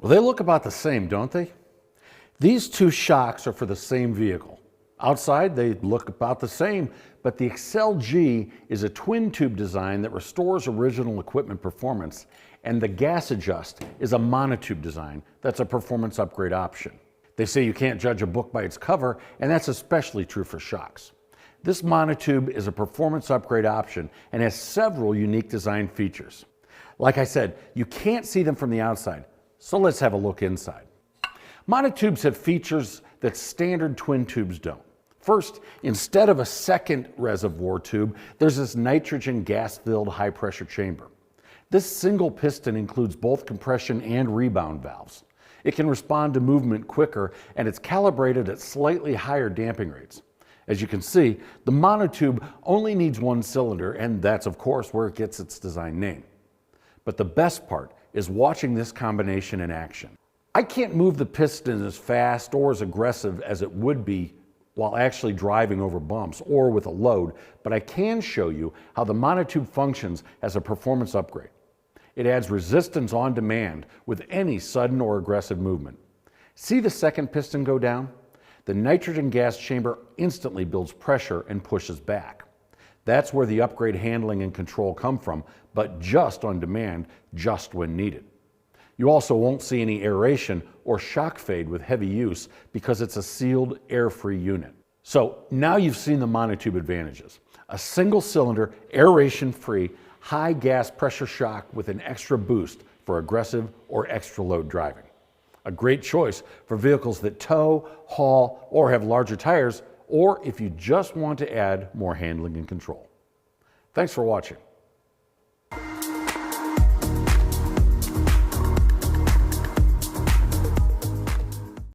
Well, they look about the same, don't they? These two shocks are for the same vehicle. Outside, they look about the same, but the Excel G is a twin tube design that restores original equipment performance, and the Gas Adjust is a monotube design that's a performance upgrade option. They say you can't judge a book by its cover, and that's especially true for shocks. This monotube is a performance upgrade option and has several unique design features. Like I said, you can't see them from the outside, so let's have a look inside. Monotubes have features that standard twin tubes don't. First, instead of a second reservoir tube, there's this nitrogen gas-filled high-pressure chamber. This single piston includes both compression and rebound valves. It can respond to movement quicker, and it's calibrated at slightly higher damping rates. As you can see, the monotube only needs one cylinder, and that's of course where it gets its design name. But the best part is watching this combination in action. I can't move the piston as fast or as aggressive as it would be while actually driving over bumps or with a load, but I can show you how the monotube functions as a performance upgrade. It adds resistance on demand with any sudden or aggressive movement. See the second piston go down? The nitrogen gas chamber instantly builds pressure and pushes back. That's where the upgrade handling and control come from, but just on demand, just when needed. You also won't see any aeration or shock fade with heavy use because it's a sealed, air-free unit. So now you've seen the monotube advantages. A single cylinder, aeration-free, high gas pressure shock with an extra boost for aggressive or extra load driving. A great choice for vehicles that tow, haul, or have larger tires, or if you just want to add more handling and control. Thanks for watching.